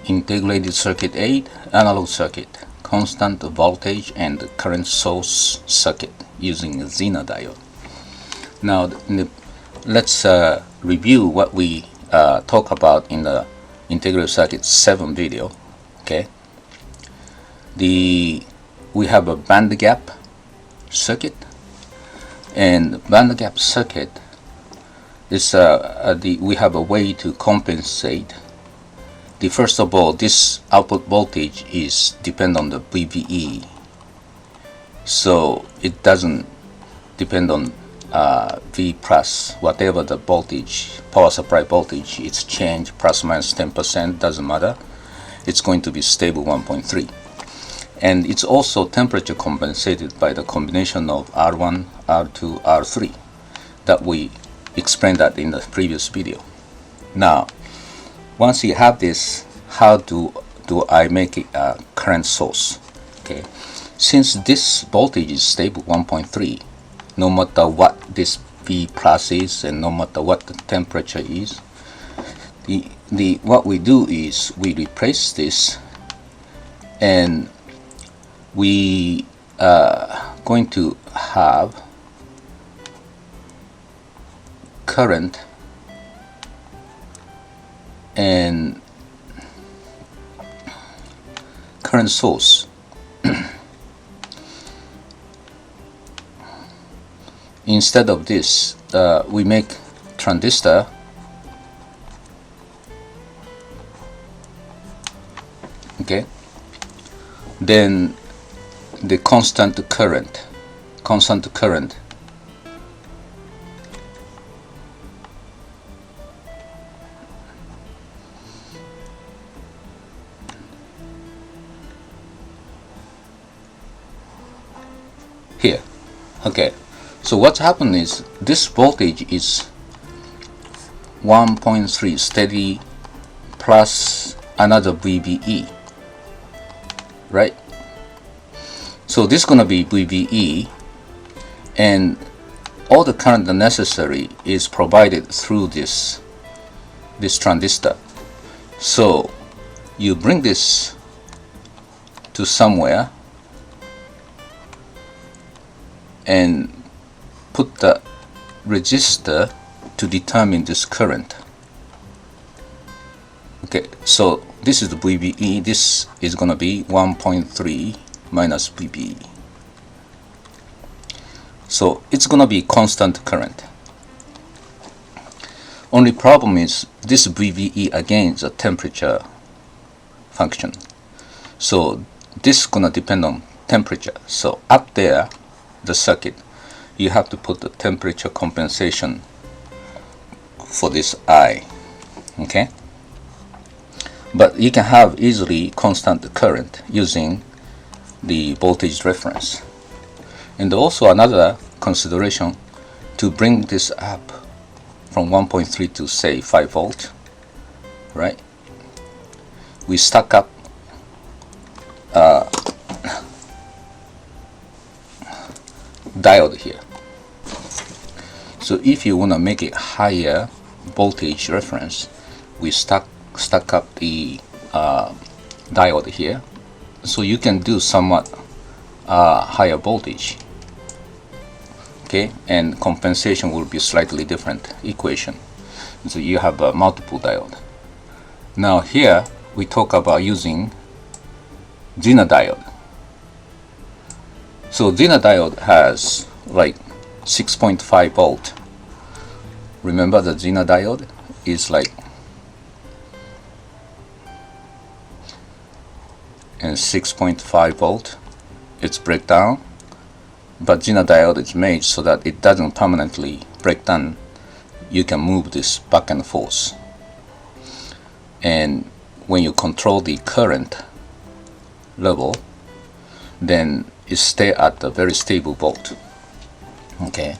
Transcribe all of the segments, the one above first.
integrated circuit 8 analog circuit, constant voltage and current source circuit using a Zener diode. Now let's review what we talk about in the integrated circuit 7 video. Okay, we have a band gap circuit, and band gap circuit is we have a way to compensate. First of all, this output voltage is depend on the VBE, so it doesn't depend on V plus, whatever the voltage, power supply voltage, it's changed plus minus 10%, doesn't matter, it's going to be stable 1.3. And it's also temperature compensated by the combination of R1, R2, R3 that we explained that in the previous video. Now once you have this, how do I make it a current source? Okay, since this voltage is stable 1.3, no matter what this V plus is and no matter what the temperature is, what we do is we replace this, and we are going to have current and current source. Instead of this, we make transistor okay, then the constant current here. Okay, so what's happened is this voltage is 1.3 steady plus another VBE, right? So this is gonna be VBE, and all the current necessary is provided through this transistor. So you bring this to somewhere and put the resistor to determine this current. Okay, so this is the VBE. This is going to be 1.3 minus VBE. So it's going to be constant current. Only problem is this VBE again is a temperature function. So this is going to depend on temperature. So up there, the circuit, you have to put the temperature compensation for this I. Okay, but you can have easily constant current using the voltage reference. And also another consideration, to bring this up from 1.3 to say 5 volt, right? We stack up diode here. So if you want to make it higher voltage reference, we stack up the diode here, so you can do somewhat higher voltage. Okay, and compensation will be slightly different equation. So you have a multiple diode. Now here we talk about using Zener diode. So Zener diode has like 6.5 volt. Remember, the Zener diode is like, and 6.5 volt, it's breakdown, but Zener diode is made so that it doesn't permanently break down. You can move this back and forth, and when you control the current level, then it stay at a very stable volt. Okay,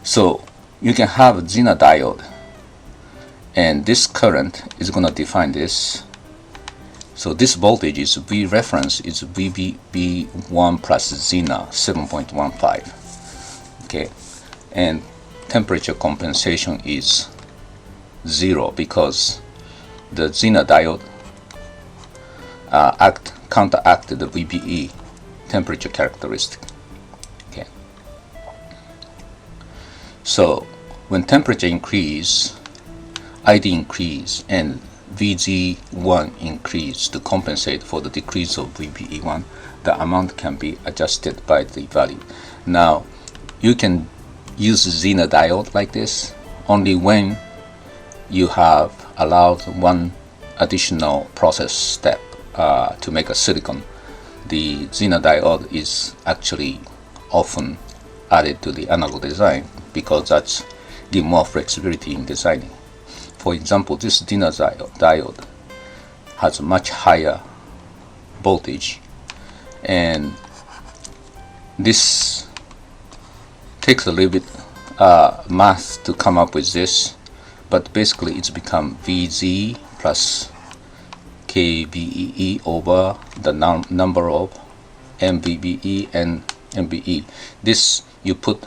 so you can have a Zener diode, and this current is going to define this. So this voltage is V reference is VB1 plus Zener 7.15. Okay, and temperature compensation is 0 because the Zener diode counteract the VBE temperature characteristic. Okay. So when temperature increase, ID increase and VZ1 increase to compensate for the decrease of VBE1, the amount can be adjusted by the value. Now you can use Zener diode like this only when you have allowed one additional process step to make a silicon. The Zener diode is actually often added to the analog design because that's give more flexibility in designing. For example, this Zener diode has a much higher voltage, and this takes a little bit math to come up with this, but basically it's become VZ plus KVEE over the number of MVBE and MVE. This, you put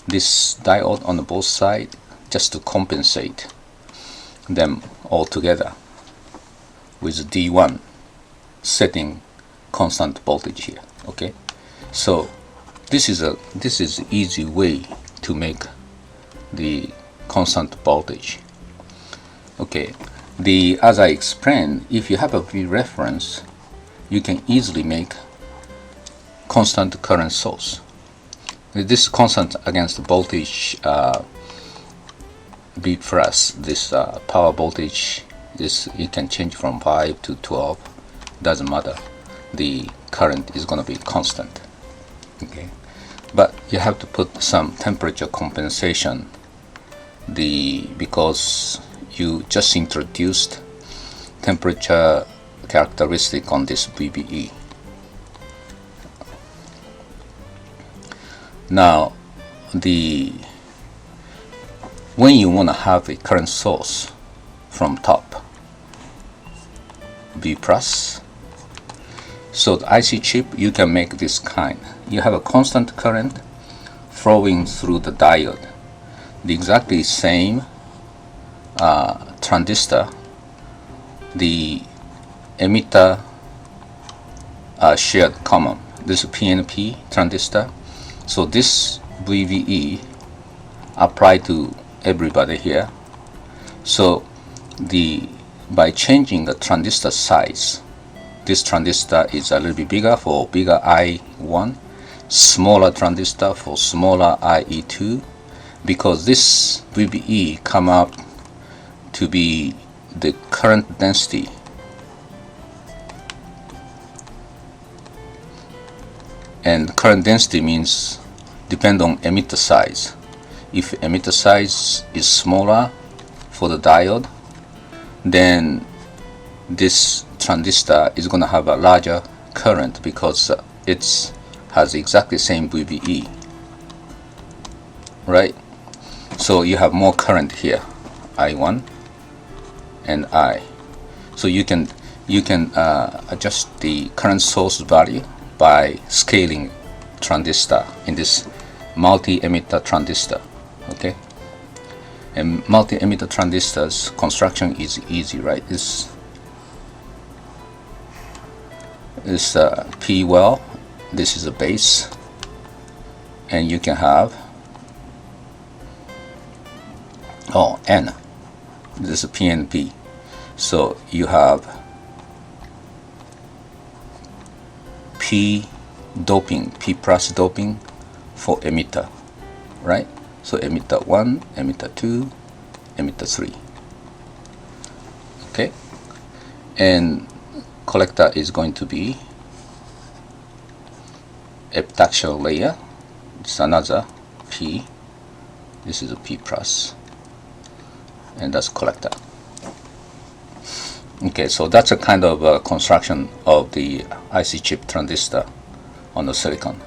this diode on both sides just to compensate them all together with D1 setting constant voltage here. Okay, so this is easy way to make the constant voltage. Okay, as I explained, if you have a V reference, you can easily make constant current source. This constant against the voltage V plus this power voltage, it can change from 5 to 12, doesn't matter, the current is going to be constant. Okay, but you have to put some temperature compensation because you just introduced temperature characteristic on this VBE. Now when you want to have a current source from top V plus, so the IC chip, you can make this kind. You have a constant current flowing through the diode, the exactly same transistor, the emitter shared common, this PNP transistor. So this VBE apply to everybody here. So by changing the transistor size, this transistor is a little bit bigger for bigger I1, smaller transistor for smaller IE2, because this VBE come up to be the current density and current density means depend on emitter size. If emitter size is smaller for the diode, then this transistor is going to have a larger current because it has exactly same VBE, right? So you have more current here, I1 and I. So you can adjust the current source value by scaling transistor in this multi-emitter transistor. Okay, and multi-emitter transistors construction is easy, right? This P well, this is a base, and you can have N, this is PNP. So you have P doping, P plus doping for emitter, right? So emitter 1, emitter 2, emitter 3. Okay, and collector is going to be epitaxial layer. It's another P. This is a P plus, and that's collector. Okay, so that's a kind of construction of the IC chip transistor on the silicon.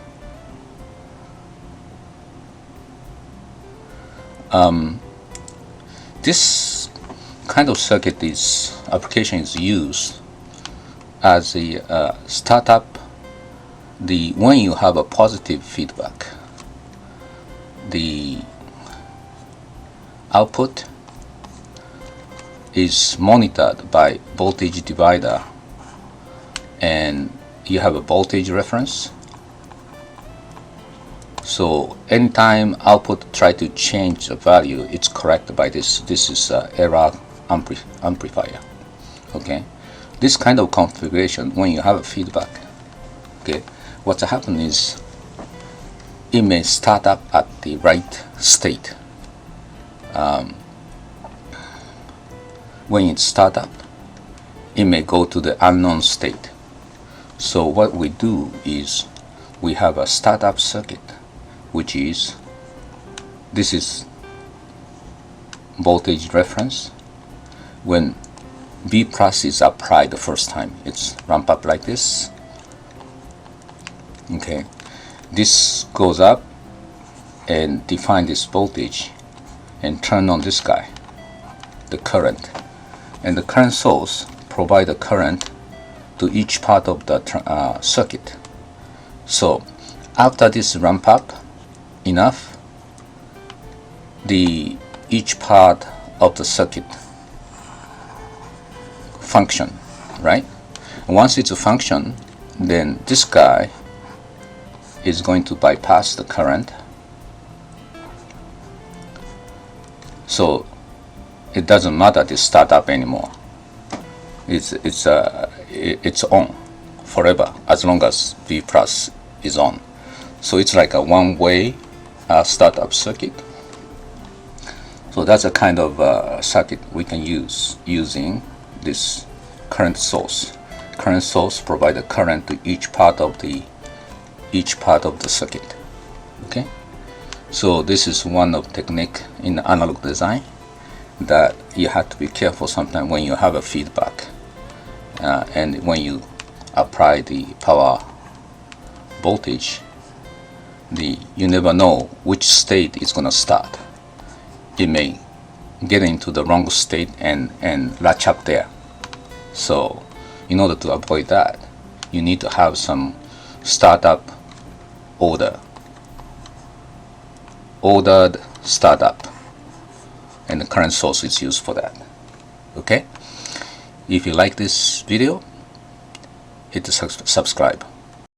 This kind of circuit application is used as a startup. When you have a positive feedback, the output is monitored by voltage divider and you have a voltage reference. So anytime output try to change the value, it's corrected by this. This is error amplifier. Okay, this kind of configuration, when you have a feedback, okay, what's happened is it may start up at the right state. When it start up, it may go to the unknown state. So what we do is we have a startup circuit, which is, this is voltage reference. When V plus is applied the first time, it's ramp up like this. Okay, this goes up and define this voltage and turn on this guy, the current, and the current source provide the current to each part of the circuit. So after this ramp up enough, each part of the circuit function, right? Once it's a function, then this guy is going to bypass the current, so it doesn't matter this startup anymore. It's on forever as long as V plus is on. So it's like a one-way startup circuit. So that's a kind of circuit we can use using this current source. Current source provide a current to each part of the circuit. Okay, so this is one of technique in analog design that you have to be careful sometimes when you have a feedback, and when you apply the power voltage, you never know which state is going to start. It may get into the wrong state and latch up there. So in order to avoid that, you need to have some startup ordered startup, and the current source is used for that. Okay, if you like this video, hit the subscribe.